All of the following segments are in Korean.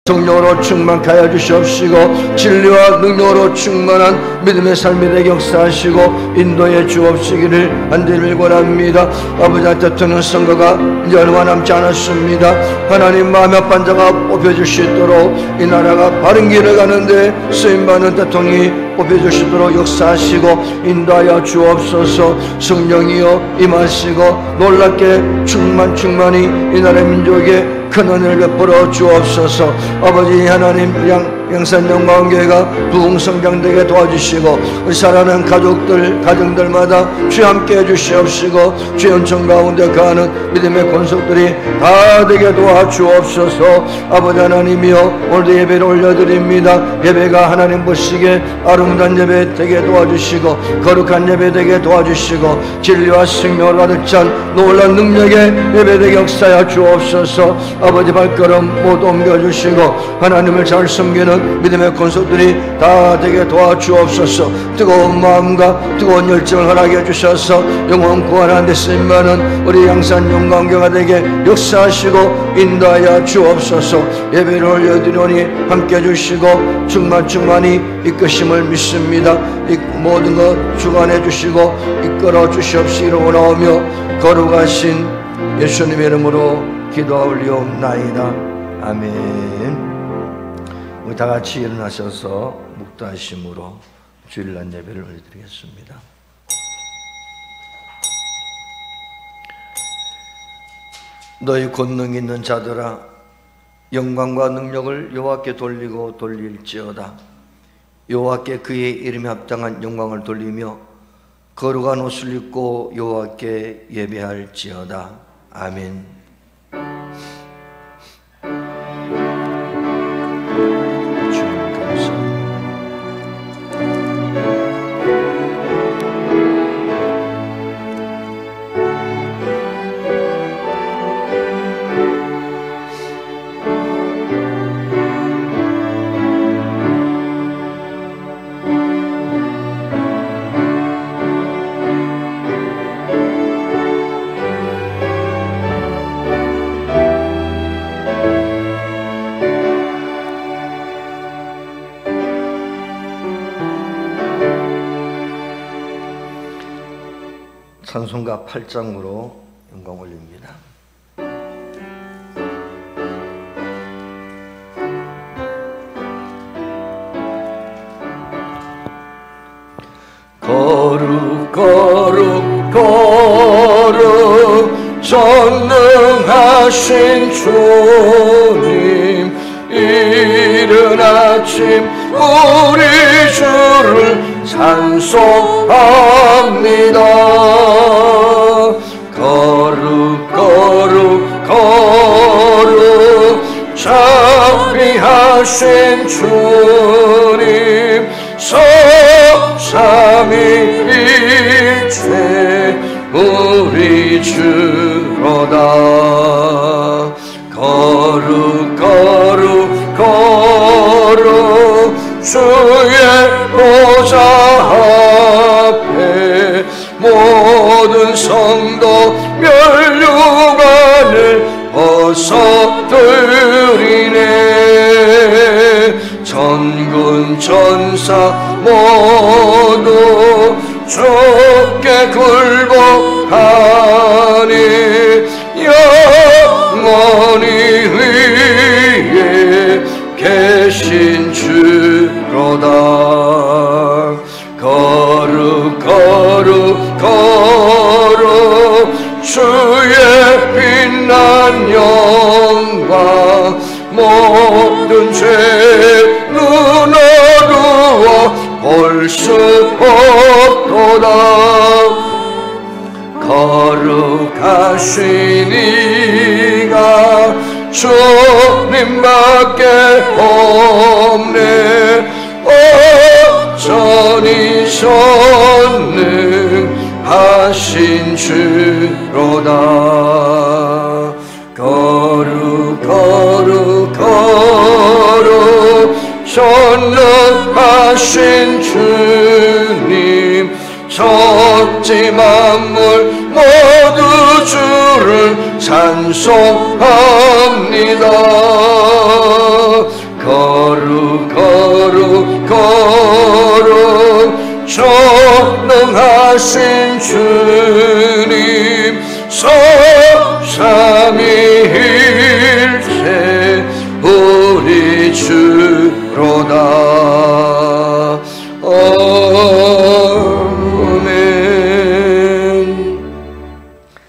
성령으로 충만케 하여 주시옵시고 진리와 능력으로 충만한 믿음의 삶이 되게 역사하시고 인도해 주옵시기를 간절히 권합니다. 아버지, 대통령 선거가 이제 얼마 남지 않았습니다. 하나님 마음의 반자가 뽑혀주시도록 이 나라가 바른 길을 가는데 쓰임받는 대통령이 뽑혀주시도록 역사하시고 인도하여 주옵소서. 성령이여 임하시고 놀랍게 충만히 이 나라 민족에 큰 은혜를 베풀어 주옵소서. 아버지 하나님, 영산영광교회가 부흥성장되게 도와주시고 우리 사랑하는 가정들마다 주여 함께 해주시옵시고 주의 은총 가운데 가는 믿음의 권속들이 다 되게 도와주옵소서. 아버지 하나님이여, 오늘도 예배를 올려드립니다. 예배가 하나님 보시기에 아름다운 예배 되게 도와주시고 거룩한 예배 되게 도와주시고 진리와 생명을 가득 찬 놀라운 능력의 예배 되게 역사하여 주옵소서. 아버지 발걸음 모두 옮겨주시고 하나님을 잘 섬기는 믿음의 권속들이 다 되게 도와주옵소서. 뜨거운 마음과 뜨거운 열정을 허락해 주셔서 영혼 구원하는 데 쓰임받는 우리 양산 영광교회가 되게 역사하시고 인도하여 주옵소서. 예배를 올려드리오니 함께 해주시고 충만히 이끄심을 믿습니다. 모든 것 주관해 주시고 이끌어 주시옵시기를 원하오며 거룩하신 예수님의 이름으로 기도하옵나이다. 아멘. 우리 다 같이 일어나셔서 묵도하심으로 주일날 예배를 올려드리겠습니다. 너희 권능 있는 자들아, 영광과 능력을 여호와께 돌리고 돌릴지어다. 여호와께 그의 이름에 합당한 영광을 돌리며 거룩한 옷을 입고 여호와께 예배할지어다. 아멘. 찬송가 8장으로 영광 올립니다. 거룩 거룩 거룩 전능하신 주님, 이른 아침 우리 주를 찬송합니다. 거룩 거룩 거룩 자비하신 주님, 삼위일체 우리 주로다. 거룩 거룩 거룩 주의 보좌 앞에 모든 성도 멸류관을 벗어드리네. 전군 전사 모두 주께 굴복하니 영원히 위에 계신 주로다. 거룩 거룩 거룩 주의 빛난 영광, 모든 죄 눈 어두워 볼 수 없도다. 거룩하신 이가 주님밖에 없네. 어전히 전능하신 주로다. 거룩 거룩 거룩 전능하신 주님, 천지 만물 모두 주를 찬송합니다. 거룩 거룩 거룩 전능하신 주님 삼위일체 우리 주로다. 아멘.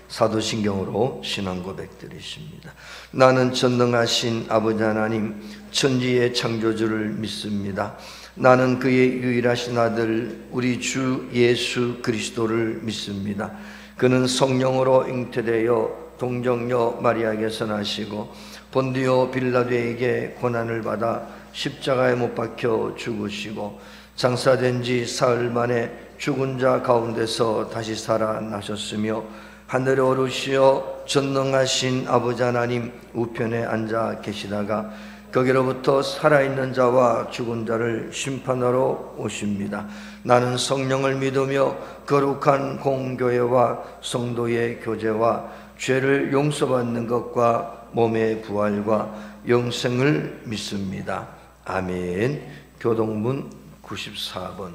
사도신경으로 신앙 고백 드리십니다. 나는 전능하신 아버지 하나님 천지의 창조주를 믿습니다. 나는 그의 유일하신 아들 우리 주 예수 그리스도를 믿습니다. 그는 성령으로 잉태되어 동정녀 마리아에게서 나시고 본디오 빌라도에게 고난을 받아 십자가에 못 박혀 죽으시고 장사된 지 사흘 만에 죽은 자 가운데서 다시 살아나셨으며 하늘에 오르시어 전능하신 아버지 하나님 우편에 앉아 계시다가 거기로부터 살아있는 자와 죽은 자를 심판하러 오십니다. 나는 성령을 믿으며 거룩한 공교회와 성도의 교제와 죄를 용서받는 것과 몸의 부활과 영생을 믿습니다. 아멘. 교동문 94번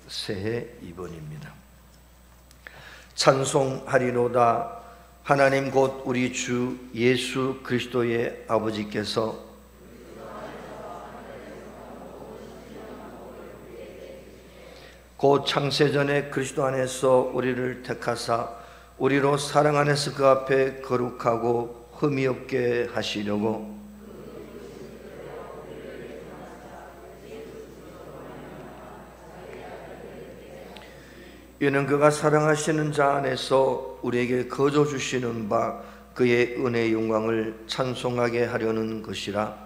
새해 2번입니다. 찬송하리로다. 하나님 곧 우리 주 예수 그리스도의 아버지께서 곧 창세전에 그리스도 안에서 우리를 택하사 우리로 사랑 안에서 그 앞에 거룩하고 흠이 없게 하시려고 이는 그가 사랑하시는 자 안에서 우리에게 거저 주시는 바 그의 은혜의 영광을 찬송하게 하려는 것이라.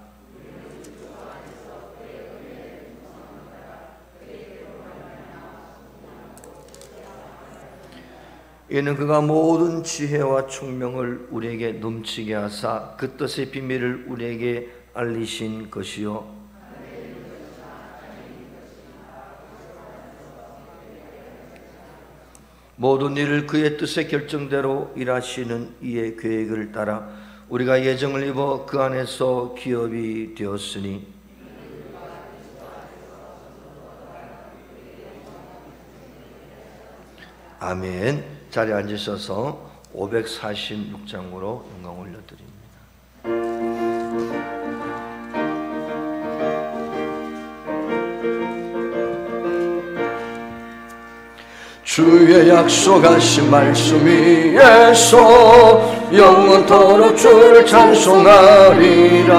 이는 그가 모든 지혜와 총명을 우리에게 넘치게 하사 그 뜻의 비밀을 우리에게 알리신 것이요 모든 일을 그의 뜻의 결정대로 일하시는 이의 계획을 따라 우리가 예정을 입어 그 안에서 기업이 되었으니 아멘. 자리에 앉으셔서 546장으로 영광 올려드립니다. 주의 약속하신 말씀 위에서 영원토록 주를 찬송하리라.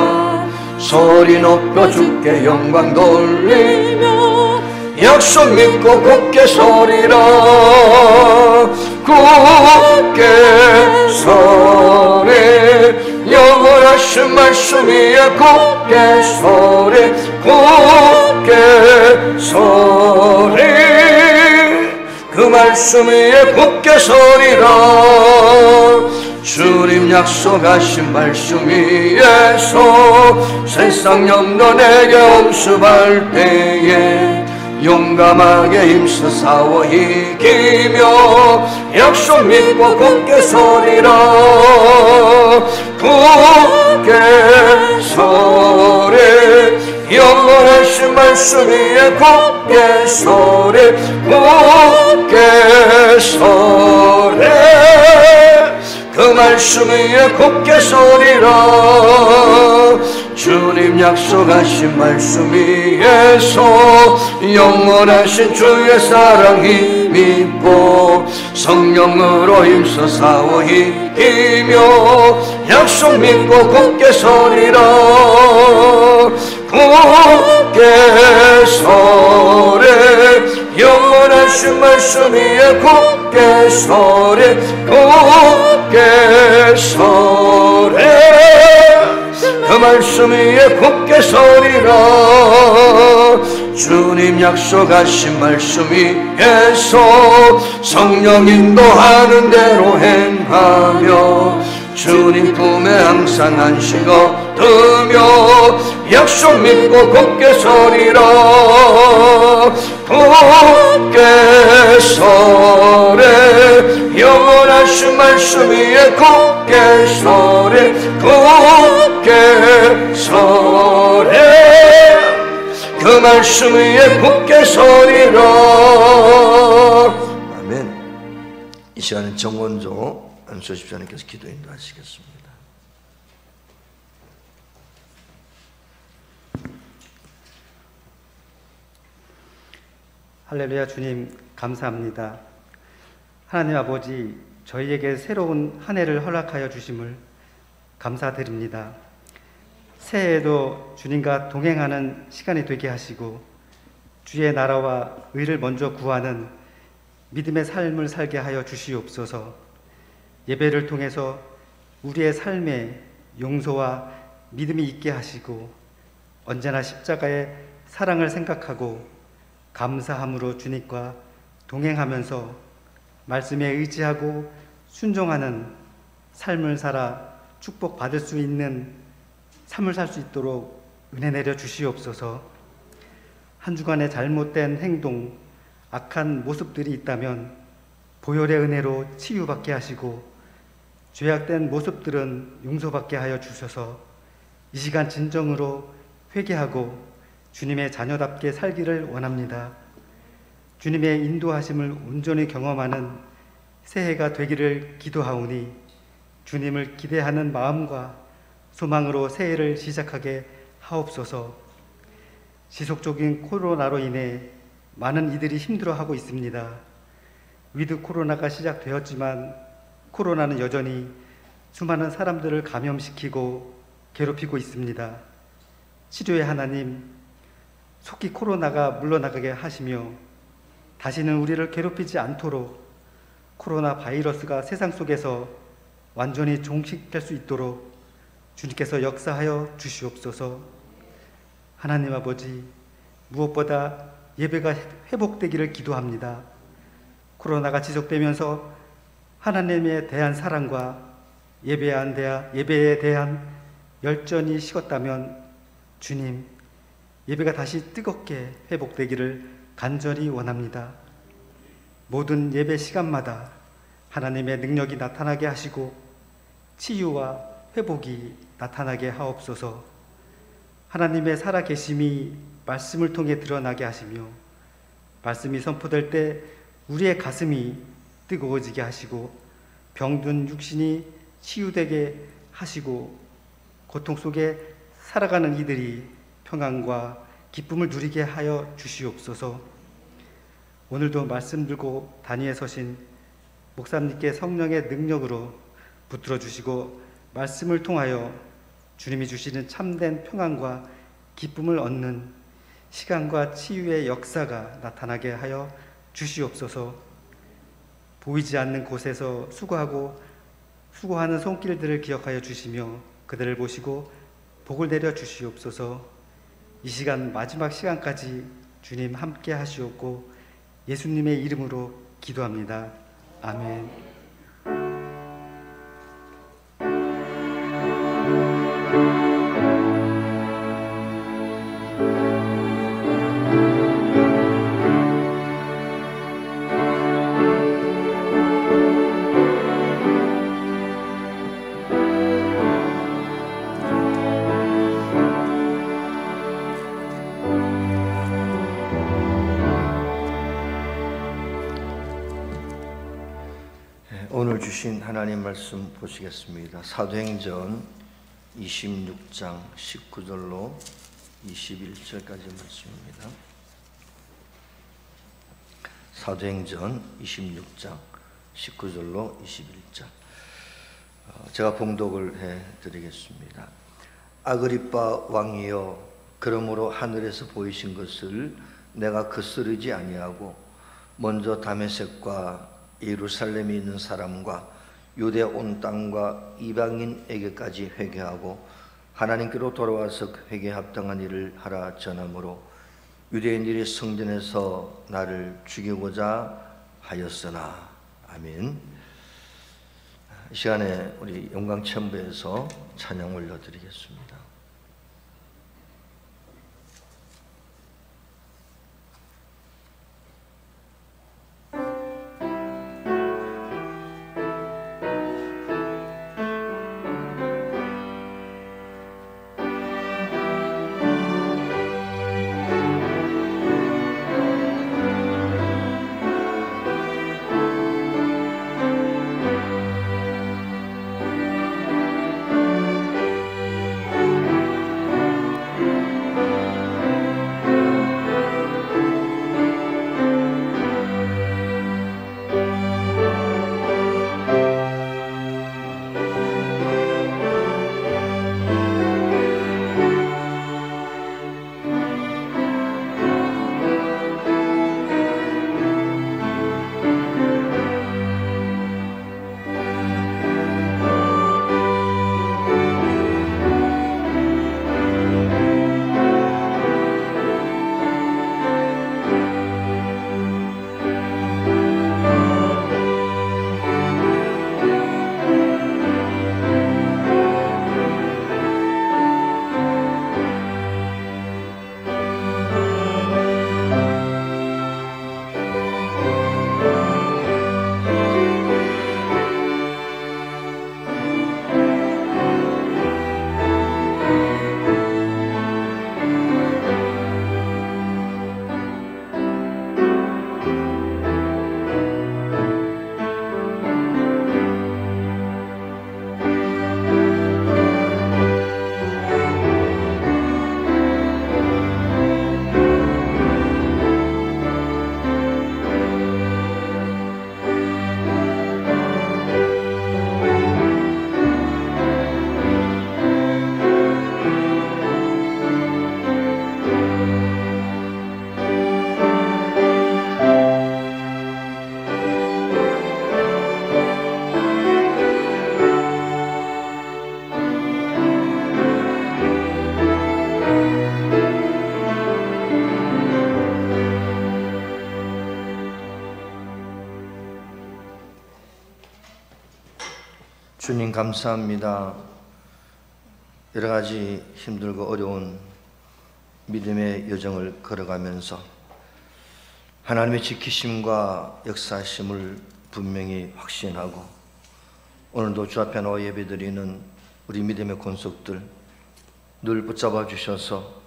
소리 높여 주께 영광 돌리며 약속 믿고 굳게 서리라. 굳게 서리 영원하신 말씀 위에 굳게 서리 굳게 서리 그 말씀 위에 굳게 서리라. 주님 약속하신 말씀 위에서 세상 염려 내게 엄습할 때에 용감하게 힘써 싸워 이기며 약속 믿고 굳게 서리라. 굳게 서리 영원하신 말씀 위에 굳게 서리 굳게 서리 그 말씀 위에 굳게 서리라. 주님 약속하신 말씀 위에서 영원하신 주의 사랑 힘입고 성령으로 힘써 싸워 이기며 약속 믿고 굳게 서리라. 굳게 서리 영원하신 말씀 위에 굳게 서리 굳게 서리 그 말씀 위에 굳게 서리라. 주님 약속하신 말씀 위에서 성령 인도하는 대로 행하며 주님 품에 항상 안식 얻으며 약속 믿고 굳게 서리라. 굳게 서리 영원 선하신 말씀 위에 굳게 서리 굳게 서리 그 말씀 위에 굳게 서리라. 아멘. 이 시간은 정원조 안수집사님께서 기도 인도하시겠습니다. 할렐루야. 주님 감사합니다. 하나님 아버지, 저희에게 새로운 한 해를 허락하여 주심을 감사드립니다. 새해에도 주님과 동행하는 시간이 되게 하시고 주의 나라와 의를 먼저 구하는 믿음의 삶을 살게 하여 주시옵소서. 예배를 통해서 우리의 삶에 용서와 믿음이 있게 하시고 언제나 십자가의 사랑을 생각하고 감사함으로 주님과 동행하면서 말씀에 의지하고 순종하는 삶을 살아 축복받을 수 있는 삶을 살 수 있도록 은혜 내려 주시옵소서. 한 주간의 잘못된 행동, 악한 모습들이 있다면 보혈의 은혜로 치유받게 하시고 죄악된 모습들은 용서받게 하여 주셔서 이 시간 진정으로 회개하고 주님의 자녀답게 살기를 원합니다. 주님의 인도하심을 온전히 경험하는 새해가 되기를 기도하오니 주님을 기대하는 마음과 소망으로 새해를 시작하게 하옵소서. 지속적인 코로나로 인해 많은 이들이 힘들어하고 있습니다. 위드 코로나가 시작되었지만 코로나는 여전히 수많은 사람들을 감염시키고 괴롭히고 있습니다. 치료의 하나님, 속히 코로나가 물러나가게 하시며 다시는 우리를 괴롭히지 않도록 코로나 바이러스가 세상 속에서 완전히 종식될 수 있도록 주님께서 역사하여 주시옵소서. 하나님 아버지, 무엇보다 예배가 회복되기를 기도합니다. 코로나가 지속되면서 하나님에 대한 사랑과 예배에 대한 열전이 식었다면 주님, 예배가 다시 뜨겁게 회복되기를 간절히 원합니다. 모든 예배 시간마다 하나님의 능력이 나타나게 하시고 치유와 회복이 나타나게 하옵소서. 하나님의 살아계심이 말씀을 통해 드러나게 하시며 말씀이 선포될 때 우리의 가슴이 뜨거워지게 하시고 병든 육신이 치유되게 하시고 고통 속에 살아가는 이들이 평안과 기쁨을 누리게 하여 주시옵소서. 오늘도 말씀 들고 단위에 서신 목사님께 성령의 능력으로 붙들어 주시고 말씀을 통하여 주님이 주시는 참된 평안과 기쁨을 얻는 시간과 치유의 역사가 나타나게 하여 주시옵소서. 보이지 않는 곳에서 수고하는 손길들을 기억하여 주시며 그들을 보시고 복을 내려 주시옵소서. 이 시간 마지막 시간까지 주님 함께 하시옵고 예수님의 이름으로 기도합니다. 아멘. 오늘 주신 하나님 말씀 보시겠습니다. 사도행전 26장 19절로 21절까지 말씀입니다. 사도행전 26장 19절로 21절 제가 봉독을 해드리겠습니다. 아그리빠 왕이여, 그러므로 하늘에서 보이신 것을 내가 거스르지 아니하고 먼저 다메섹과 예루살렘에 있는 사람과 유대 온 땅과 이방인에게까지 회개하고 하나님께로 돌아와서 회개에 합당한 일을 하라 전하므로 유대인들이 성전에서 나를 죽이고자 하였으나. 아멘. 이 시간에 우리 영광천부에서 찬양 올려드리겠습니다. 주님 감사합니다. 여러 가지 힘들고 어려운 믿음의 여정을 걸어가면서 하나님의 지키심과 역사심을 분명히 확신하고 오늘도 주 앞에 나와 예배드리는 우리 믿음의 권속들 늘 붙잡아 주셔서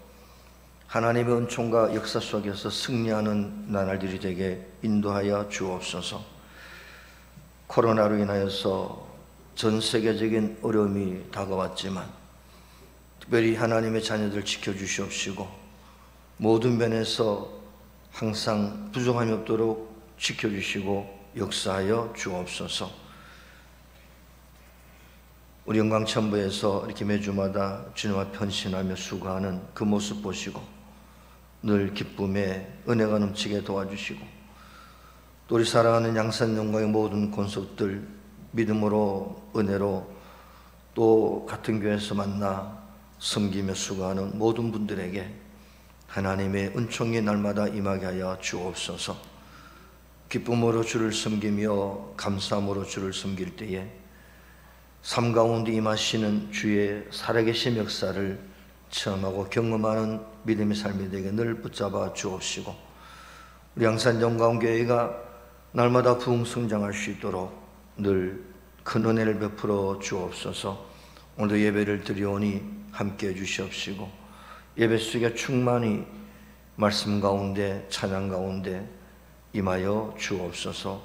하나님의 은총과 역사 속에서 승리하는 나날들이 되게 인도하여 주옵소서. 코로나로 인하여서 전 세계적인 어려움이 다가왔지만 특별히 하나님의 자녀들 지켜주시옵시고 모든 면에서 항상 부족함이 없도록 지켜주시고 역사하여 주옵소서. 우리 영광천부에서 이렇게 매주마다 주님 앞에 헌신하며 수고하는 그 모습 보시고 늘 기쁨에 은혜가 넘치게 도와주시고 또 우리 사랑하는 양산영광의 모든 권속들 믿음으로 은혜로 또 같은 교회에서 만나 섬기며 수고하는 모든 분들에게 하나님의 은총이 날마다 임하게 하여 주옵소서. 기쁨으로 주를 섬기며 감사함으로 주를 섬길 때에 삶 가운데 임하시는 주의 살아계신 역사를 체험하고 경험하는 믿음의 삶이 되게 늘 붙잡아 주옵시고 우리 양산영광교회가 날마다 부흥성장할 수 있도록 늘 큰 은혜를 베풀어 주옵소서. 오늘도 예배를 드리오니 함께해 주시옵시고 예배 속에 충만히 말씀 가운데 찬양 가운데 임하여 주옵소서.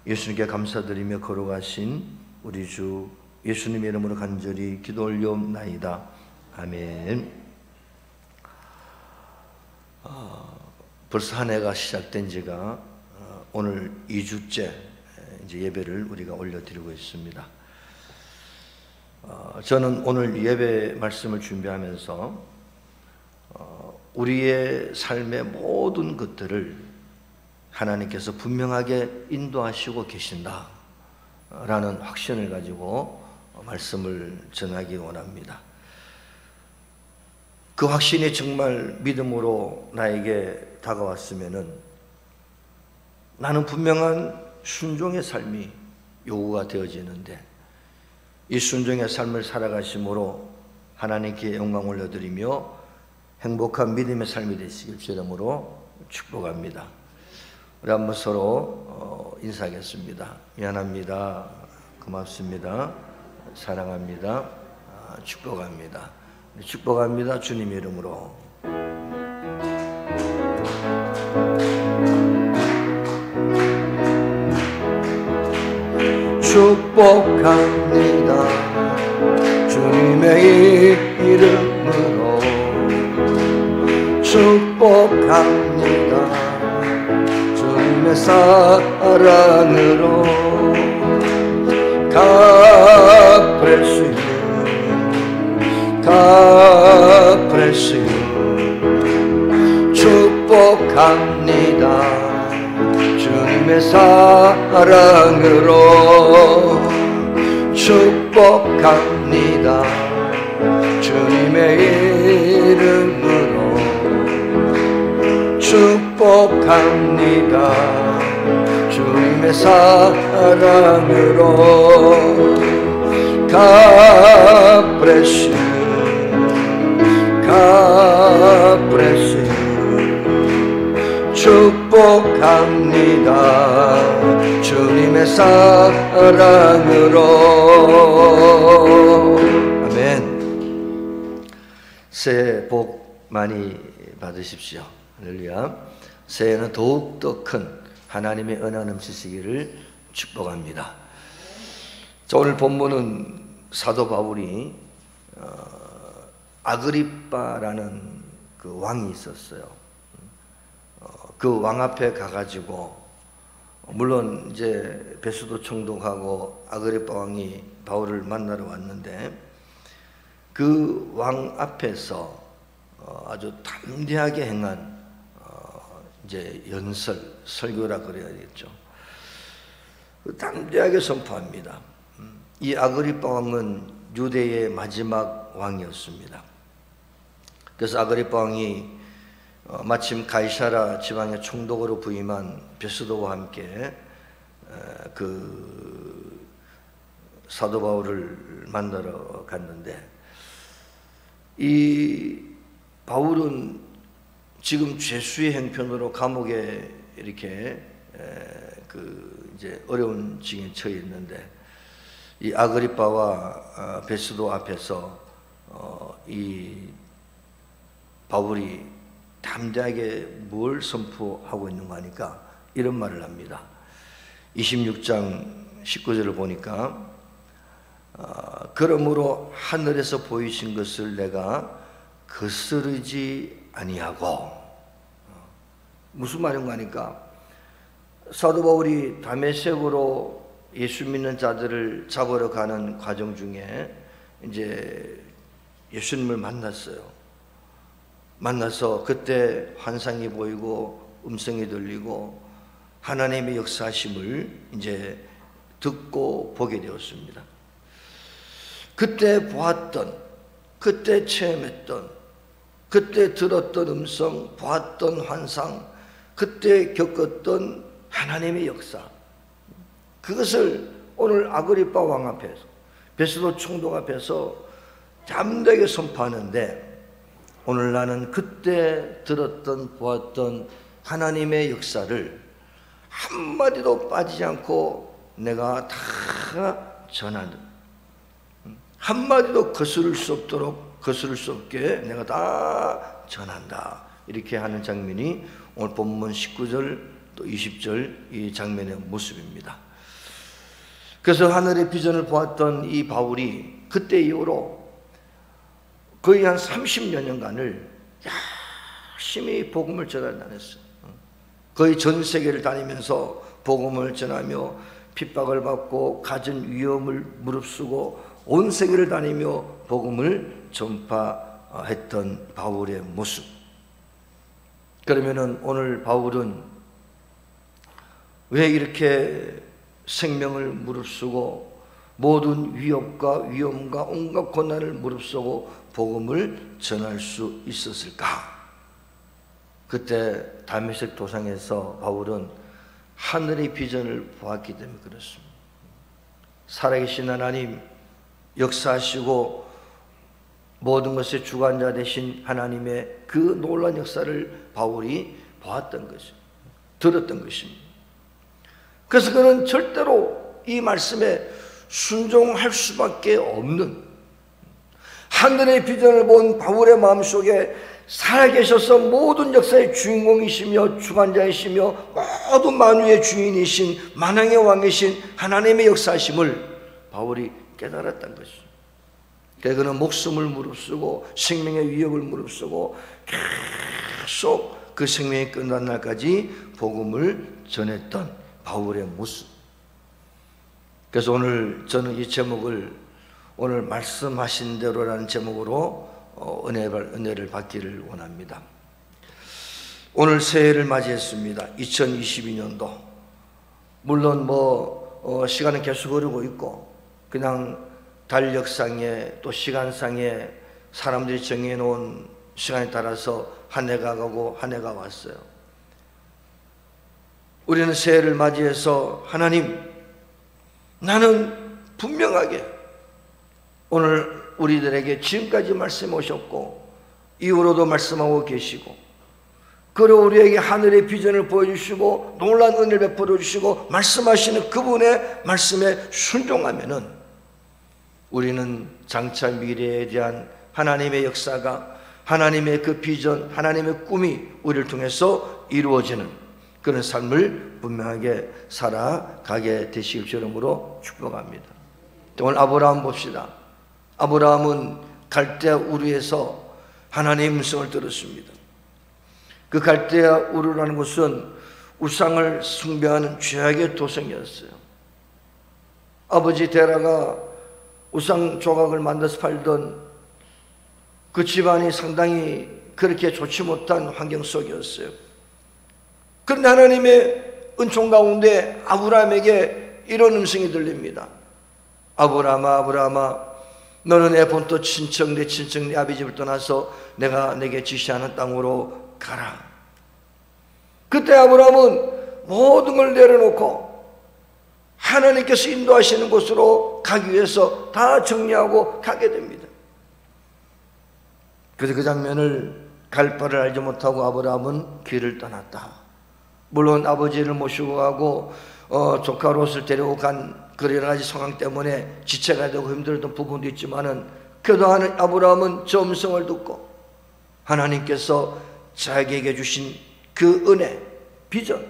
예수님께 감사드리며 걸어가신 우리 주 예수님의 이름으로 간절히 기도 올리옵나이다. 아멘. 벌써 한 해가 시작된 지가 오늘 2주째 이제 예배를 우리가 올려드리고 있습니다. 저는 오늘 예배 말씀을 준비하면서 우리의 삶의 모든 것들을 하나님께서 분명하게 인도하시고 계신다 라는 확신을 가지고 말씀을 전하기 원합니다. 그 확신이 정말 믿음으로 나에게 다가왔으면은 나는 분명한 순종의 삶이 요구가 되어지는데 이 순종의 삶을 살아가심으로 하나님께 영광 올려드리며 행복한 믿음의 삶이 되시길 주 이름으로 축복합니다. 우리 한번 서로 인사하겠습니다. 미안합니다. 고맙습니다. 사랑합니다. 축복합니다. 축복합니다. 주님 이름으로. 축복합니다. 주님의 이름으로 축복합니다. 주님의 사랑으로 God bless you. God bless you. 축복합니다. 주님의 사랑으로 축복합니다. 주님의 이름으로 축복합니다. 주님의 사랑으로 God bless you. God bless you. 축복합니다. 주님의 사랑으로. 아멘. 새해 복 많이 받으십시오. 할렐루야. 새해는 더욱더 큰 하나님의 은혜 넘치시기를 축복합니다. 자, 오늘 본문은 사도 바울이 아그리빠라는 그 왕이 있었어요. 그 왕 앞에 가가지고 물론 이제 베스도 총독하고 아그리빠 왕이 바울을 만나러 왔는데 그 왕 앞에서 아주 담대하게 행한 이제 설교라 그래야겠죠. 담대하게 선포합니다. 이 아그리빠 왕은 유대의 마지막 왕이었습니다. 그래서 아그리빠 왕이 마침 가이사라 지방의 총독으로 부임한 베스도와 함께 그 사도 바울을 만나러 갔는데, 이 바울은 지금 죄수의 형편으로 감옥에 이렇게 이제 어려운 징에 처해 있는데, 이 아그리빠와 베스도 앞에서 이 바울이 담대하게 뭘 선포하고 있는가 하니까 이런 말을 합니다. 26장 19절을 보니까 그러므로 하늘에서 보이신 것을 내가 거스르지 아니하고, 무슨 말인가 하니까 사도 바울이 다메섹으로 예수 믿는 자들을 잡으러 가는 과정 중에 이제 예수님을 만났어요. 만나서 그때 환상이 보이고 음성이 들리고 하나님의 역사하심을 이제 듣고 보게 되었습니다. 그때 보았던, 그때 체험했던, 그때 들었던 음성, 보았던 환상, 그때 겪었던 하나님의 역사, 그것을 오늘 아그리빠 왕 앞에서, 베스도 총독 앞에서 담대하게 선포하는데, 오늘 나는 그때 들었던 보았던 하나님의 역사를 한마디도 빠지지 않고 내가 다 전하는, 한마디도 거스를 수 없도록, 거스를 수 없게 내가 다 전한다, 이렇게 하는 장면이 오늘 본문 19절 또 20절 이 장면의 모습입니다. 그래서 하늘의 비전을 보았던 이 바울이 그때 이후로 거의 한 30여 년간을 열심히 복음을 전하러 다녔어요. 거의 전 세계를 다니면서 복음을 전하며 핍박을 받고 갖은 위험을 무릅쓰고 온 세계를 다니며 복음을 전파했던 바울의 모습. 그러면은 오늘 바울은 왜 이렇게 생명을 무릅쓰고 모든 위협과 위험과 온갖 고난을 무릅쓰고 복음을 전할 수 있었을까? 그때 다메섹 도상에서 바울은 하늘의 비전을 보았기 때문에 그렇습니다. 살아계신 하나님, 역사하시고 모든 것의 주관자 되신 하나님의 그 놀라운 역사를 바울이 보았던 것입니다. 들었던 것입니다. 그래서 그는 절대로 이 말씀에 순종할 수밖에 없는, 하늘의 비전을 본 바울의 마음속에 살아계셔서 모든 역사의 주인공이시며 주관자이시며 모든 만유의 주인이신 만왕의 왕이신 하나님의 역사심을 바울이 깨달았던 것입니다. 그래서 그는 목숨을 무릅쓰고 생명의 위협을 무릅쓰고 계속 그 생명이 끝난 날까지 복음을 전했던 바울의 모습. 그래서 오늘 저는 이 제목을 오늘 말씀하신 대로라는 제목으로 은혜를 받기를 원합니다. 오늘 새해를 맞이했습니다. 2022년도. 물론 시간은 계속 흐르고 있고 그냥 달력상에 또 시간상에 사람들이 정해놓은 시간에 따라서 한 해가 가고 한 해가 왔어요. 우리는 새해를 맞이해서 하나님, 나는 분명하게 오늘 우리들에게 지금까지 말씀해 오셨고 이후로도 말씀하고 계시고, 그리고 우리에게 하늘의 비전을 보여주시고 놀라운 은혜를 베풀어 주시고 말씀하시는 그분의 말씀에 순종하면은 우리는 장차 미래에 대한 하나님의 역사가, 하나님의 그 비전, 하나님의 꿈이 우리를 통해서 이루어지는 그런 삶을 분명하게 살아가게 되시길 주름으로 축복합니다. 오늘 아브라함 봅시다. 아브라함은 갈대아 우르에서 하나님의 음성을 들었습니다. 그 갈대아 우르라는 곳은 우상을 숭배하는 죄악의 도성이었어요. 아버지 데라가 우상 조각을 만들어서 팔던 그 집안이 상당히 그렇게 좋지 못한 환경 속이었어요. 그런데 하나님의 은총 가운데 아브라함에게 이런 음성이 들립니다. 아브라함아, 아브라함아, 너는 내 본토 친척, 내 친척, 내 아비 집을 떠나서 내가 내게 지시하는 땅으로 가라. 그때 아브라함은 모든 걸 내려놓고 하나님께서 인도하시는 곳으로 가기 위해서 다 정리하고 가게 됩니다. 그래서 그 장면을 갈 바를 알지 못하고 아브라함은 길을 떠났다. 물론 아버지를 모시고 가고 조카 롯을 데리고 간 그런 여러 가지 상황 때문에 지체가 되고 힘들었던 부분도 있지만은 그래도 아브라함은 저 음성을 듣고 하나님께서 자기에게 주신 그 은혜, 비전,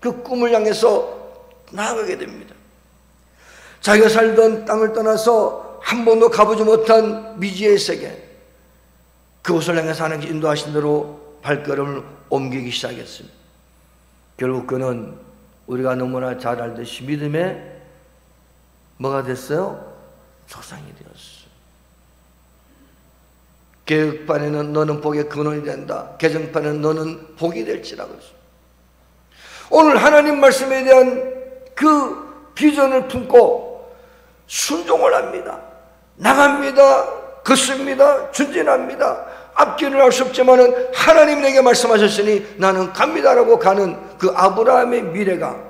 그 꿈을 향해서 나아가게 됩니다. 자기가 살던 땅을 떠나서 한 번도 가보지 못한 미지의 세계, 그곳을 향해서 하나님께 인도하신 대로 발걸음을 옮기기 시작했습니다. 결국 그는 우리가 너무나 잘 알듯이 믿음의 뭐가 됐어요? 조상이 되었어요. 계획판에는 너는 복의 근원이 된다. 개정판에는 너는 복이 될지라고 했어요. 오늘 하나님 말씀에 대한 그 비전을 품고 순종을 합니다. 나갑니다. 걷습니다. 전진합니다. 앞길을 알 수 없지만은 하나님 내게 말씀하셨으니 나는 갑니다라고 가는 그 아브라함의 미래가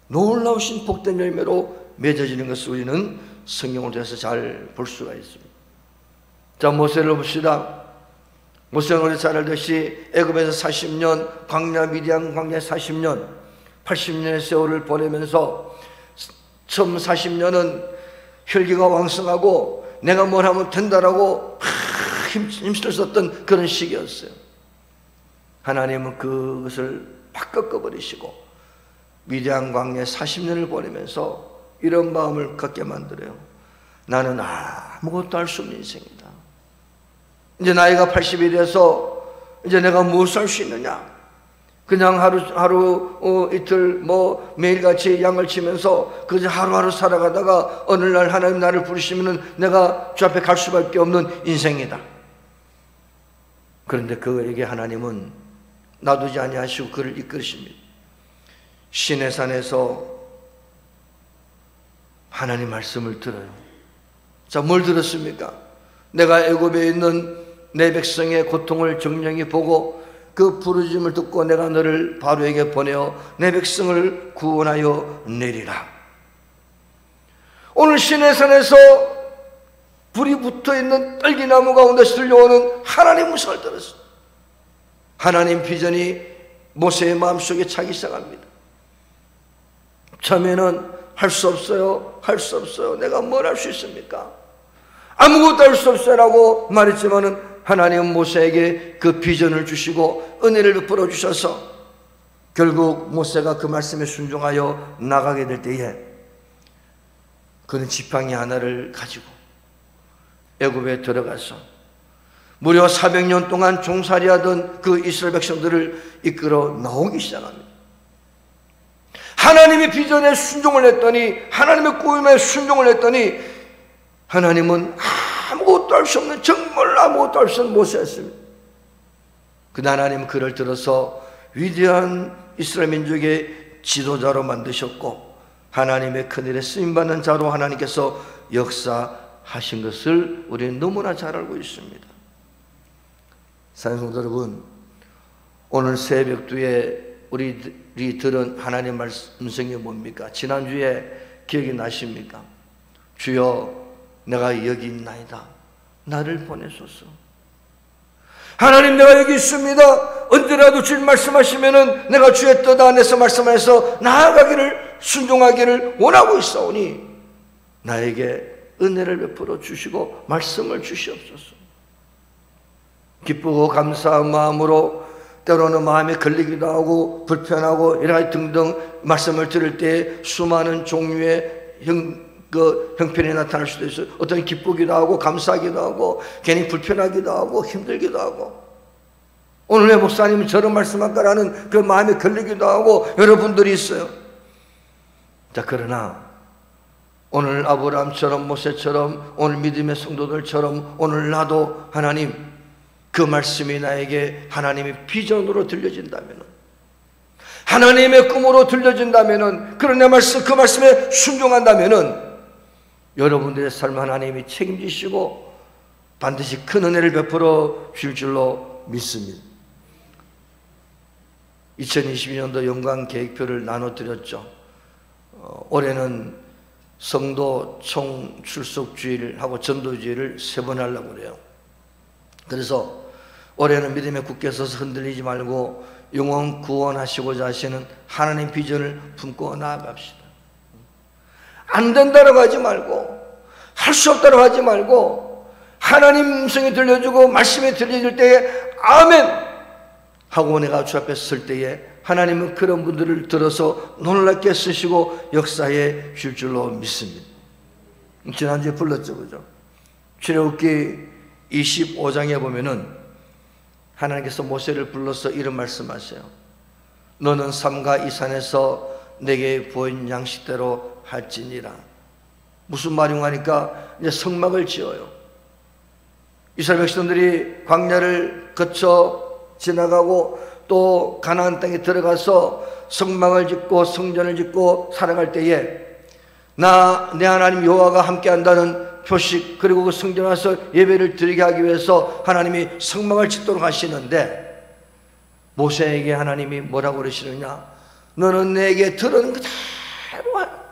놀라우신 복된 열매로 맺어지는 것을 우리는 성경을 통해서 잘 볼 수가 있습니다. 자, 모세를 봅시다. 모세는 우리 잘 알듯이 애굽에서 40년, 광야 미디안 광야 40년, 80년의 세월을 보내면서 처음 40년은 혈기가 왕성하고 내가 뭘 하면 된다라고 힘쓸었던 그런 시기였어요. 하나님은 그것을 팍 꺾어버리시고 미디안 광야에 40년을 보내면서 이런 마음을 갖게 만들어요. 나는 아무것도 할 수 없는 인생이다. 이제 나이가 80이 돼서 이제 내가 무엇을 할 수 있느냐? 그냥 하루 이틀 매일같이 양을 치면서 그저 하루하루 살아가다가 어느 날 하나님 나를 부르시면은 내가 주 앞에 갈 수밖에 없는 인생이다. 그런데 그에게 하나님은 놔두지 아니하시고 그를 이끌으십니다. 시내산에서 하나님 말씀을 들어요. 자, 뭘 들었습니까? 내가 애굽에 있는 내 백성의 고통을 정령히 보고 그 부르짖음을 듣고 내가 너를 바로에게 보내어 내 백성을 구원하여 내리라. 오늘 시내산에서 불이 붙어있는 떨기나무 가운데서 들려오는 하나님 음성을 들었어요. 하나님 비전이 모세의 마음속에 차기 시작합니다. 처음에는 할 수 없어요. 할 수 없어요. 내가 뭘 할 수 있습니까? 아무것도 할 수 없어요 라고 말했지만은 하나님은 모세에게 그 비전을 주시고 은혜를 베풀어 주셔서 결국 모세가 그 말씀에 순종하여 나가게 될 때에 그는 지팡이 하나를 가지고 애굽에 들어가서 무려 400년 동안 종살이하던 그 이스라엘 백성들을 이끌어 나오기 시작합니다. 하나님의 비전에 순종을 했더니, 하나님의 꿈에 순종을 했더니 하나님은 아무것도 할 수 없는, 정말 아무것도 할 수 없는 모세였습니다. 그러나 하나님은 그를 들어서 위대한 이스라엘 민족의 지도자로 만드셨고 하나님의 큰일에 쓰임받는 자로 하나님께서 역사하신 것을 우리는 너무나 잘 알고 있습니다. 사랑하는 성도 여러분, 오늘 새벽두에 우리들이 들은 하나님 말씀이 뭡니까? 지난주에 기억이 나십니까? 주여 내가 여기 있나이다. 나를 보내소서. 하나님 내가 여기 있습니다. 언제라도 주님 말씀하시면은 내가 주의 뜻 안에서 말씀하셔서 나아가기를, 순종하기를 원하고 있사오니 나에게 은혜를 베풀어 주시고 말씀을 주시옵소서. 기쁘고 감사한 마음으로, 때로는 마음에 걸리기도 하고 불편하고 여러 가지 등등 말씀을 들을 때 수많은 종류의 형편이 나타날 수도 있어요. 어떤 기쁘기도 하고 감사하기도 하고 괜히 불편하기도 하고 힘들기도 하고, 오늘 왜 목사님이 저런 말씀할까라는 그 마음에 걸리기도 하고 여러분들이 있어요. 자, 그러나 오늘 아브라함처럼 모세처럼 오늘 믿음의 성도들처럼 오늘 나도 하나님 그 말씀이 나에게 하나님의 비전으로 들려진다면, 하나님의 꿈으로 들려진다면, 그런 내 말씀, 그 말씀에 순종한다면 여러분들의 삶 하나님이 책임지시고 반드시 큰 은혜를 베풀어 주실 줄로 믿습니다. 2022년도 영광 계획표를 나눠드렸죠. 올해는 성도 총 출석주일하고 전도주일을 3번 하려고 그래요. 그래서 올해는 믿음의 굳게 서서 흔들리지 말고 영혼 구원하시고자 하시는 하나님 비전을 품고 나아갑시다. 안 된다고 하지 말고, 할 수 없다고 하지 말고, 하나님 음성이 들려주고 말씀이 들려줄 때에 아멘 하고 내가 주 앞에 설 때에 하나님은 그런 분들을 들어서 놀랍게 쓰시고 역사해 줄 줄로 믿습니다. 지난주에 불렀죠, 그죠? 출애굽기 25장에 보면은 하나님께서 모세를 불러서 이런 말씀하세요. 너는 삼가 이 산에서 내게 보인 양식대로 할지니라. 무슨 말인가 하니까 이제 성막을 지어요. 이스라엘 백성들이 광야를 거쳐 지나가고 또 가나안 땅에 들어가서 성막을 짓고 성전을 짓고 살아갈 때에 내 하나님 여호와가 함께한다는 표식, 그리고 그 성전 와서 예배를 드리게 하기 위해서 하나님이 성막을 짓도록 하시는데 모세에게 하나님이 뭐라고 그러시느냐? 너는 내게 들은 그대로 하라.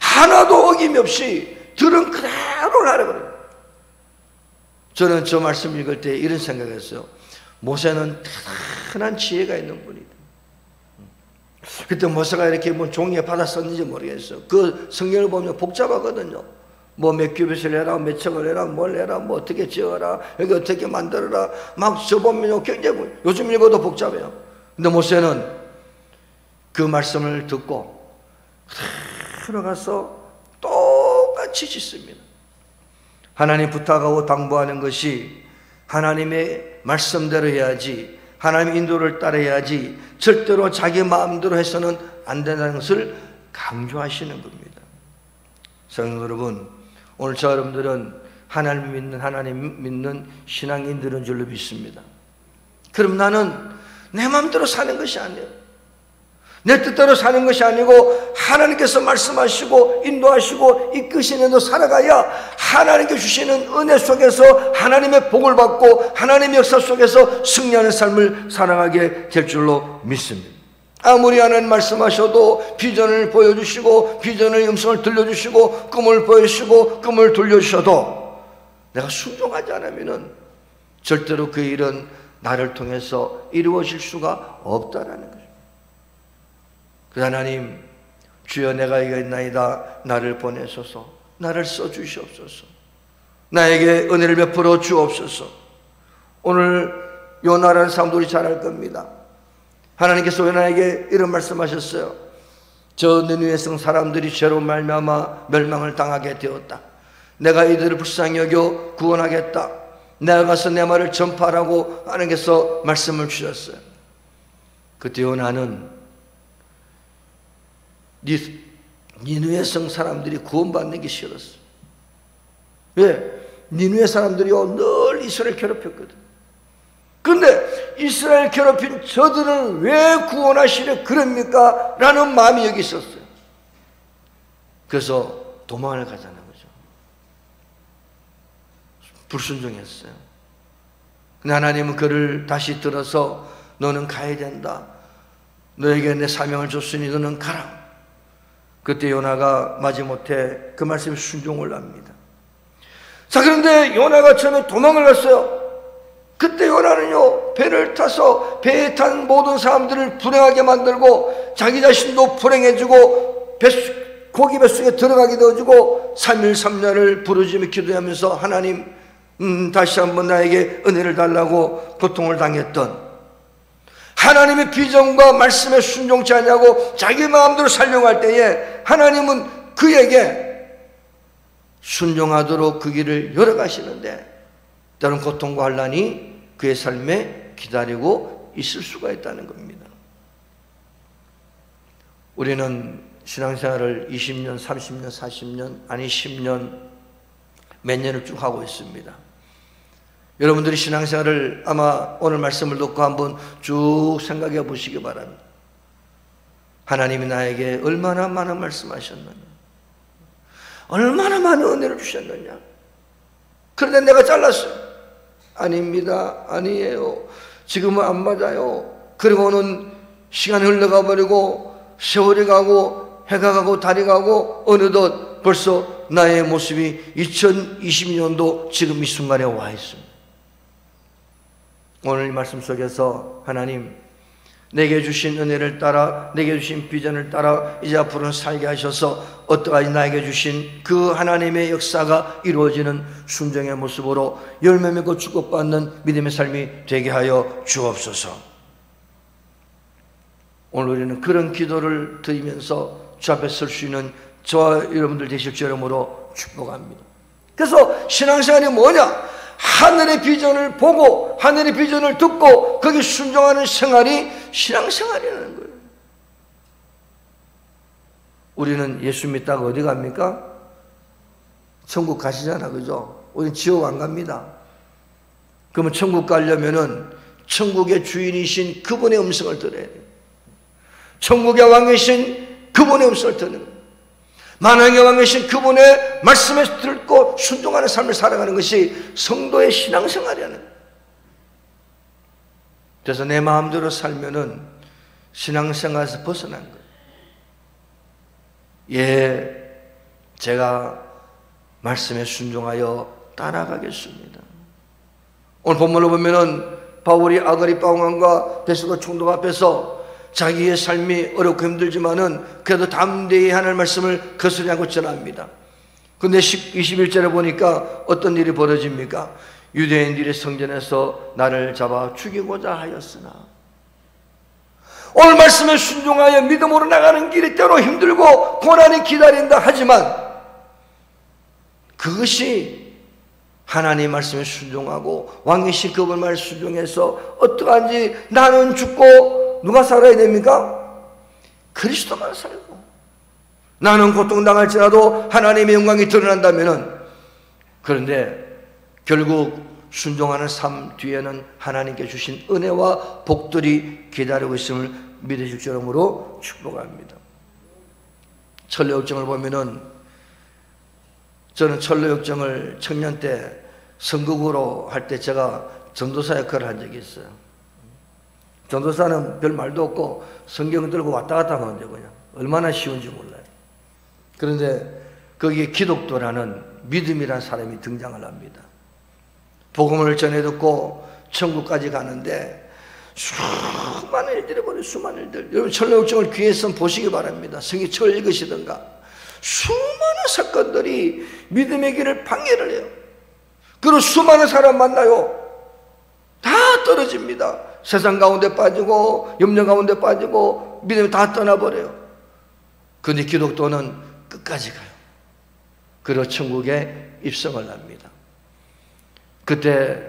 하나도 어김없이 들은 그대로 하라 그래요. 저는 저 말씀 읽을 때 이런 생각했어요. 모세는 대단한 지혜가 있는 분이다. 그때 모세가 이렇게 뭐 종이에 받아 썼는지 모르겠어요. 그 성경을 보면 복잡하거든요. 뭐 몇 큐빗을 해라, 몇 척을 해라, 뭘 해라, 뭐 어떻게 지어라, 여기 어떻게 만들어라, 막 저보면 굉장히 요즘 읽어도 복잡해요. 근데 모세는 그 말씀을 듣고 들어가서 똑같이 짓습니다. 하나님 부탁하고 당부하는 것이 하나님의 말씀대로 해야지, 하나님의 인도를 따라야지 절대로 자기 마음대로 해서는 안 된다는 것을 강조하시는 겁니다. 사랑하는 여러분, 오늘 저 여러분들은 하나님 믿는 신앙인들인 줄로 믿습니다. 그럼 나는 내 마음대로 사는 것이 아니에요. 내 뜻대로 사는 것이 아니고 하나님께서 말씀하시고 인도하시고 이끄시는 대로 살아가야 하나님께 주시는 은혜 속에서 하나님의 복을 받고 하나님의 역사 속에서 승리하는 삶을 살아가게 될 줄로 믿습니다. 아무리 하나님 말씀하셔도 비전을 보여주시고 비전의 음성을 들려주시고 꿈을 보여주시고 꿈을 돌려주셔도 내가 순종하지 않으면 절대로 그 일은 나를 통해서 이루어질 수가 없다라는 거죠. 그 하나님, 주여 내가 이가 있나이다. 나를 보내소서. 나를 써주시옵소서. 나에게 은혜를 베풀어 주옵소서. 오늘 요나라는 사람들이 잘 알 겁니다. 하나님께서 요나에게 이런 말씀하셨어요. 저 니느웨 성 사람들이 죄로 말미암아 멸망을 당하게 되었다. 내가 이들을 불쌍히 여겨 구원하겠다. 내가 가서 내 말을 전파하라고 하나님께서 말씀을 주셨어요. 그때 요나는 니느웨 성 사람들이 구원받는 게 싫었어. 왜? 니느웨 사람들이 늘 이스라엘 괴롭혔거든. 근데 이스라엘 괴롭힌 저들은 왜 구원하시려 그럽니까? 라는 마음이 여기 있었어요. 그래서 도망을 가자는 거죠. 불순종했어요. 근데 하나님은 그를 다시 들어서 너는 가야 된다. 너에게 내 사명을 줬으니 너는 가라. 그때 요나가 마지못해 그 말씀에 순종을 합니다. 자, 그런데 요나가 처음에 도망을 갔어요. 그때 요나는요, 배를 타서 배에 탄 모든 사람들을 불행하게 만들고 자기 자신도 불행해지고 고기 뱃속에 들어가게 되어지고 3일 3야를 부르짖으며 기도하면서 하나님 다시 한번 나에게 은혜를 달라고 고통을 당했던 하나님의 비전과 말씀에 순종치 않냐고 자기 마음대로 살려고 할 때에 하나님은 그에게 순종하도록 그 길을 열어가시는데 때로는 고통과 환난이 그의 삶에 기다리고 있을 수가 있다는 겁니다. 우리는 신앙생활을 20년, 30년, 40년, 아니 10년, 몇 년을 쭉 하고 있습니다. 여러분들이 신앙생활을 아마 오늘 말씀을 듣고 한번 쭉 생각해 보시기 바랍니다. 하나님이 나에게 얼마나 많은 말씀하셨느냐, 얼마나 많은 은혜를 주셨느냐. 그런데 내가 잘랐어요. 아닙니다. 아니에요. 지금은 안 맞아요. 그리고는 시간이 흘러가 버리고 세월이 가고 해가 가고 달이 가고 어느덧 벌써 나의 모습이 2020년도 지금 이 순간에 와 있습니다. 오늘 이 말씀 속에서 하나님, 내게 주신 은혜를 따라, 내게 주신 비전을 따라 이제 앞으로는 살게 하셔서 어떠하지 나에게 주신 그 하나님의 역사가 이루어지는 순종의 모습으로 열매 맺고 축복받는 믿음의 삶이 되게 하여 주옵소서. 오늘 우리는 그런 기도를 드리면서 주 앞에 설 수 있는 저와 여러분들 되실 줄 이름으로 축복합니다. 그래서 신앙생활이 뭐냐? 하늘의 비전을 보고 하늘의 비전을 듣고 거기에 순종하는 생활이 신앙생활이라는 거예요. 우리는 예수 믿다가 어디 갑니까? 천국 가시잖아, 그죠? 우리는 지옥 안 갑니다. 그러면 천국 가려면은 천국의 주인이신 그분의 음성을 들어야 돼요. 천국의 왕이신 그분의 음성을 듣는 거예요. 만왕의 왕이신 그분의 말씀에 듣고 순종하는 삶을 살아가는 것이 성도의 신앙생활이라는 거예요. 그래서 내 마음대로 살면은 신앙생활에서 벗어난 거예요. 예, 제가 말씀에 순종하여 따라가겠습니다. 오늘 본문을 보면은 바울이 아그리파 왕과 베스도 총독 앞에서 자기의 삶이 어렵고 힘들지만은 그래도 담대히 하나님의 말씀을 거스르지 않고 전합니다. 근데 21절에 보니까 어떤 일이 벌어집니까? 유대인들이 성전에서 나를 잡아 죽이고자 하였으나. 오늘 말씀에 순종하여 믿음으로 나가는 길이 때로 힘들고 고난이 기다린다 하지만 그것이 하나님 말씀에 순종하고 왕이신 그분 말에 순종해서 어떠한지 나는 죽고 누가 살아야 됩니까? 그리스도만 살고 나는 고통당할지라도 하나님의 영광이 드러난다면은, 그런데 결국 순종하는 삶 뒤에는 하나님께 주신 은혜와 복들이 기다리고 있음을 믿으실 줄 이름으로 축복합니다. 천로역정을 보면은, 저는 천로역정을 청년 때 선거구로 할 때 제가 전도사 역할을 한 적이 있어요. 전도사는 별 말도 없고 성경 들고 왔다 갔다 하면 돼요. 그냥 얼마나 쉬운지 몰라요. 그런데 거기에 기독도라는 믿음이라는 사람이 등장을 합니다. 복음을 전해 듣고 천국까지 가는데 수많은 일들이 벌어요. 수많은 일들. 여러분 천로역정을 귀에서 보시기 바랍니다. 성경책을 읽으시든가. 수많은 사건들이 믿음의 길을 방해를 해요. 그리고 수많은 사람 만나요. 다 떨어집니다. 세상 가운데 빠지고 염려 가운데 빠지고 믿음이 다 떠나버려요. 그런데 기독도는 끝까지 가요. 그리고 천국에 입성을 합니다. 그때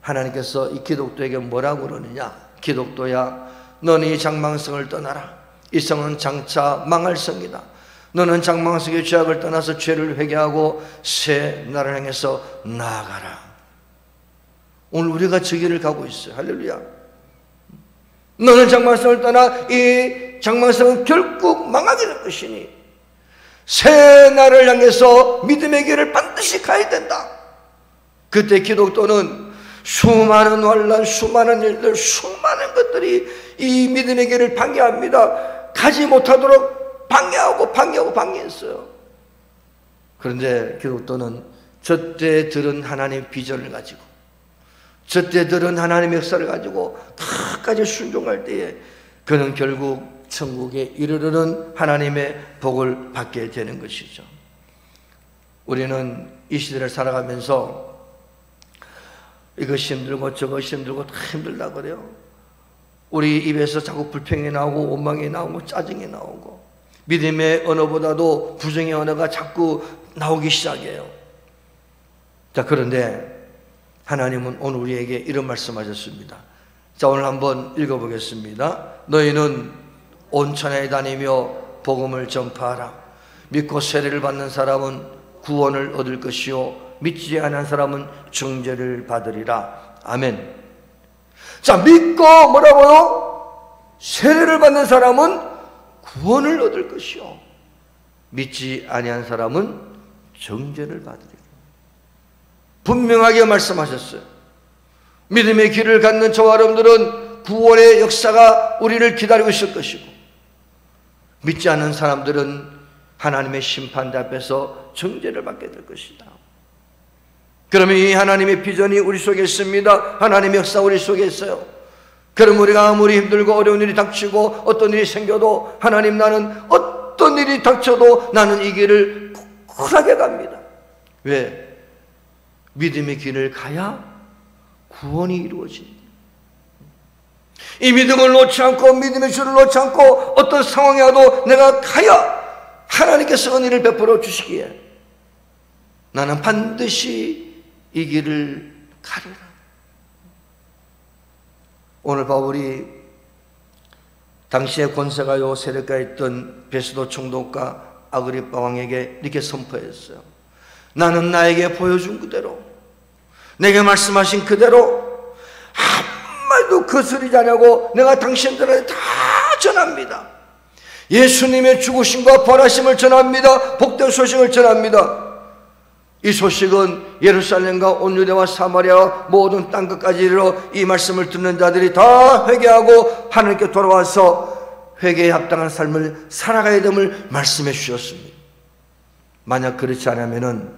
하나님께서 이 기독도에게 뭐라고 그러느냐? 기독도야, 너는 이 장망성을 떠나라. 이 성은 장차 망할 성이다. 너는 장망성의 죄악을 떠나서 죄를 회개하고 새 나라를 향해서 나아가라. 오늘 우리가 저 길을 가고 있어요. 할렐루야. 너는 장망성을 떠나 이 장망성은 결국 망하게 될 것이니 새 나라를 향해서 믿음의 길을 반드시 가야 된다. 그때 기독도는 수많은 환난, 수많은 일들, 수많은 것들이 이 믿음의 길을 방해합니다. 가지 못하도록 방해했어요. 그런데 기독도는 저때 들은 하나님의 비전을 가지고, 저때 들은 하나님의 역사를 가지고 끝까지 순종할 때에 그는 결국 천국에 이르르는 하나님의 복을 받게 되는 것이죠. 우리는 이 시대를 살아가면서 이것이 힘들고 저것이 힘들고 다 힘들다 그래요. 우리 입에서 자꾸 불평이 나오고 원망이 나오고 짜증이 나오고 믿음의 언어보다도 부정의 언어가 자꾸 나오기 시작해요. 자, 그런데 하나님은 오늘 우리에게 이런 말씀하셨습니다. 자, 오늘 한번 읽어보겠습니다. 너희는 온 천하에 다니며 복음을 전파하라. 믿고 세례를 받는 사람은 구원을 얻을 것이요 믿지 않은 사람은 정죄를 받으리라. 아멘. 자, 믿고 뭐라고요? 세례를 받는 사람은 구원을 얻을 것이요 믿지 아니한 사람은 정죄를 받으리라. 분명하게 말씀하셨어요. 믿음의 길을 갖는 저와 여러분들은 구원의 역사가 우리를 기다리고 있을 것이고 믿지 않는 사람들은 하나님의 심판대 앞에서 정죄를 받게 될 것이다. 그러면 이 하나님의 비전이 우리 속에 있습니다. 하나님의 역사 우리 속에 있어요. 그럼 우리가 아무리 힘들고 어려운 일이 닥치고 어떤 일이 생겨도 하나님, 나는 어떤 일이 닥쳐도 나는 이 길을 쿨하게 갑니다. 왜? 믿음의 길을 가야 구원이 이루어집니다. 이 믿음을 놓지 않고, 믿음의 줄을 놓지 않고 어떤 상황에 와도 내가 가야 하나님께서 은혜를 베풀어 주시기에 나는 반드시 이 길을 가리라. 오늘 바울이 당시에 권세가요 세력가에 있던 베스도 총독과 아그리빠 왕에게 이렇게 선포했어요. 나는 나에게 보여준 그대로, 내게 말씀하신 그대로 한마디도 거스르지 않냐고 내가 당신들한테 다 전합니다. 예수님의 죽으심과 부활하심을 전합니다. 복된 소식을 전합니다. 이 소식은 예루살렘과 온 유대와 사마리아와 모든 땅끝까지 이르러 이 말씀을 듣는 자들이 다 회개하고 하나님께 돌아와서 회개에 합당한 삶을 살아가야 됨을 말씀해 주셨습니다. 만약 그렇지 않으면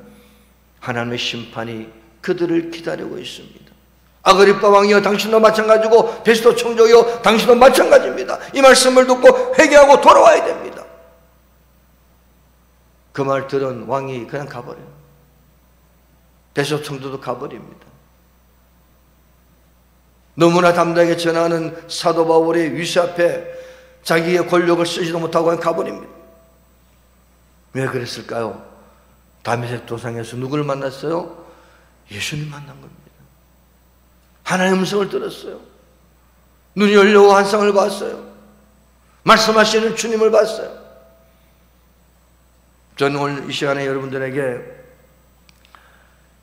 하나님의 심판이 그들을 기다리고 있습니다. 아그리빠 왕이여 당신도 마찬가지고 베스도 총독이여 당신도 마찬가지입니다. 이 말씀을 듣고 회개하고 돌아와야 됩니다. 그 말 들은 왕이 그냥 가버려요. 베스도 총독도 가버립니다. 너무나 담대하게 전하는 사도 바울의 위세 앞에 자기의 권력을 쓰지도 못하고 그냥 가버립니다. 왜 그랬을까요? 다메섹 도상에서 누구를 만났어요? 예수님 만난 겁니다. 하나님의 음성을 들었어요. 눈이 열려고 환상을 봤어요. 말씀하시는 주님을 봤어요. 저는 오늘 이 시간에 여러분들에게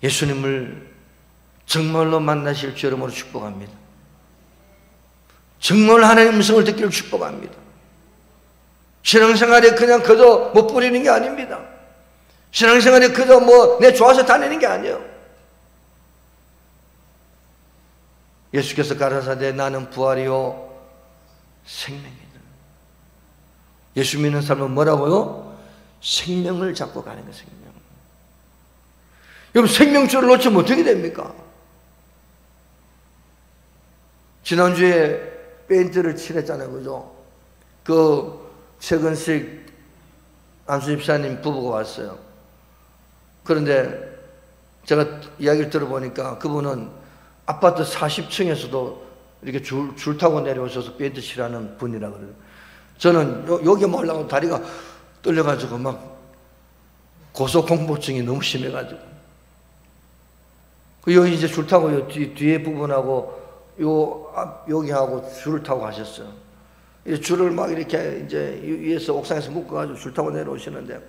예수님을 정말로 만나실 주 여러분으로 축복합니다. 정말 하나님의 음성을 듣기를 축복합니다. 신앙생활에 그냥 그저 못 부리는 게 아닙니다. 신앙생활에 그저 내 좋아서 다니는 게 아니에요. 예수께서 가라사대 나는 부활이요 생명이다. 예수 믿는 사람은 뭐라고요? 생명을 잡고 가는 거예요. 생명. 여러분, 생명줄을 놓치면 어떻게 됩니까? 지난주에 페인트를 칠했잖아요. 그죠? 그 최근식 안수 집사님 부부가 왔어요. 그런데 제가 이야기를 들어보니까 그분은 아파트 40층에서도 이렇게 줄 타고 내려오셔서 페인트 칠하는 분이라 그래요. 저는 여기 몰라고 다리가 떨려가지고 막 고소공포증이 너무 심해가지고 여기 이제 줄 타고 요 뒤에 부분하고 여기하고 줄을 타고 가셨어요. 이 줄을 막 이렇게 이제 위에서 옥상에서 묶어가지고 줄 타고 내려오시는데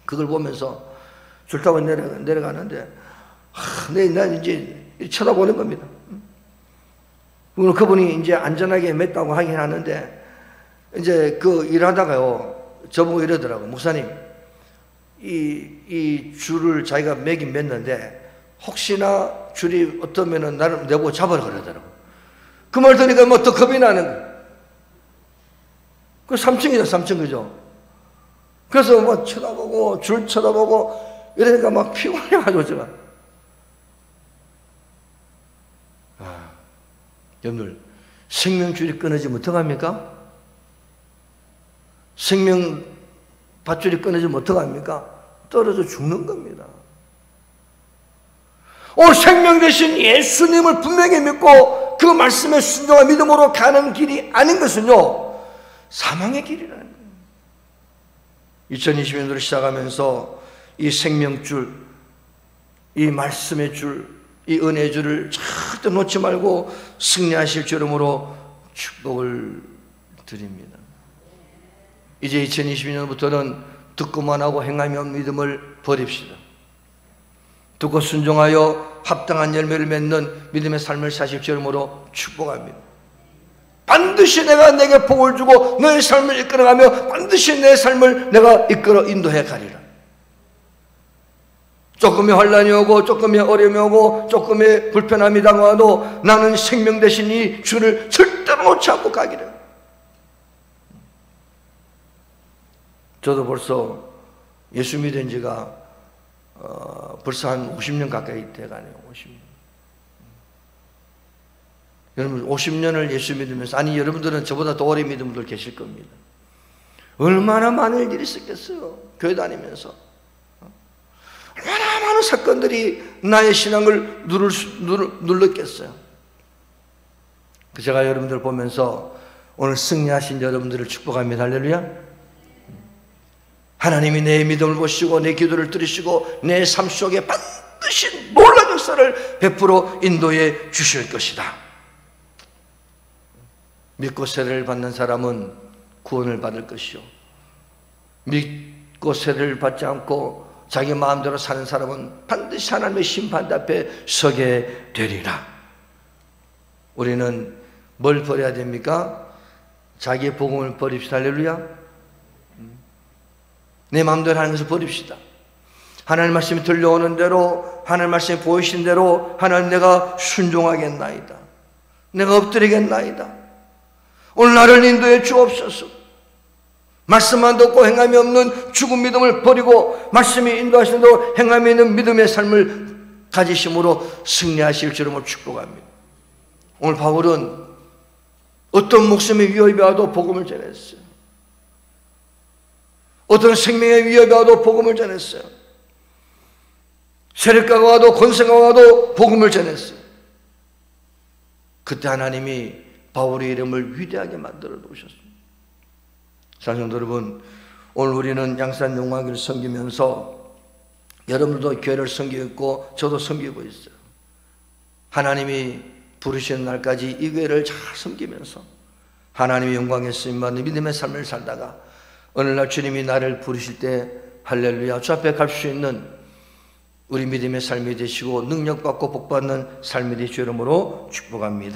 그걸 보면서 줄 타고 내려가는데 난 이제 쳐다보는 겁니다. 그분이 이제 안전하게 맸다고 하긴 하는데 이제 그 일하다가요 저보고 이러더라고요. 목사님, 이 줄을 자기가 매긴 맸는데 혹시나 줄이 어떠면은 나를 내보고 잡으라 그러더라고요. 그 말 들으니까 뭐 더 겁이 나는 거예요. 그 3층이죠, 3층, 그죠? 그래서 뭐 쳐다보고, 줄 쳐다보고, 이러니까 막 피곤해가지고 제가. 여러분들, 생명줄이 끊어지면 어떡합니까? 생명 밧줄이 끊어지면 어떡합니까? 떨어져 죽는 겁니다. 생명 되신 예수님을 분명히 믿고 그 말씀에 순종한 믿음으로 가는 길이 아닌 것은요, 사망의 길이라는 거예요. 2020년도를 시작하면서 이 생명줄, 이 말씀의 줄, 이 은혜의 줄을 절대 놓지 말고 승리하실 줄 이름으로 축복을 드립니다. 이제 2020년부터는 듣고만 하고 행함이 없는 믿음을 버립시다. 듣고 순종하여 합당한 열매를 맺는 믿음의 삶을 사실 줄 이름으로 축복합니다. 반드시 내가 내게 복을 주고 너의 삶을 이끌어가며 반드시 내 삶을 내가 이끌어 인도해 가리라. 조금의 환난이 오고 조금의 어려움이 오고 조금의 불편함이 다가와도 나는 생명 대신 이 주를 절대로 놓지 않고 가기를. 저도 벌써 예수 믿은 지가 벌써 한 50년 가까이 돼가네요. 50년. 여러분 50년을 예수 믿으면서, 아니 여러분들은 저보다 더 오래 믿은 분들 계실 겁니다. 얼마나 많은 일이 있었겠어요. 교회 다니면서 얼마나 많은 사건들이 나의 신앙을 눌렀겠어요. 제가 여러분들 보면서 오늘 승리하신 여러분들을 축복합니다. 할렐루야. 하나님이 내 믿음을 보시고 내 기도를 들으시고 내 삶 속에 반드시 놀라운 역사를 베풀어 인도해 주실 것이다. 믿고 세례를 받는 사람은 구원을 받을 것이요, 믿고 세례를 받지 않고 자기 마음대로 사는 사람은 반드시 하나님의 심판 앞에 서게 되리라. 우리는 뭘 버려야 됩니까? 자기의 복음을 버립시다. 할렐루야. 내 마음대로 하는 것을 버립시다. 하나님 말씀이 들려오는 대로, 하나님 말씀이 보이신 대로 하나님 내가 순종하겠나이다, 내가 엎드리겠나이다. 오늘 나를 인도해 주옵소서. 말씀만 듣고 행함이 없는 죽은 믿음을 버리고 말씀이 인도하시는 대로 행함이 있는 믿음의 삶을 가지심으로 승리하실 줄을 축복합니다. 오늘 바울은 어떤 목숨의 위협이 와도 복음을 전했어요. 어떤 생명의 위협이 와도 복음을 전했어요. 세력가가 와도 권세가 와도 복음을 전했어요. 그때 하나님이 바울의 이름을 위대하게 만들어 놓으셨습니다. 사랑하는 여러분, 오늘 우리는 양산 영광교회를 섬기면서 여러분들도 교회를 섬기고 있고 저도 섬기고 있어요. 하나님이 부르시는 날까지 이 교회를 잘 섬기면서 하나님의 영광에 쓰임받는 믿음의 삶을 살다가 어느 날 주님이 나를 부르실 때 할렐루야 주 앞에 갈 수 있는 우리 믿음의 삶이 되시고 능력받고 복받는 삶이 되시기 이름으로 축복합니다.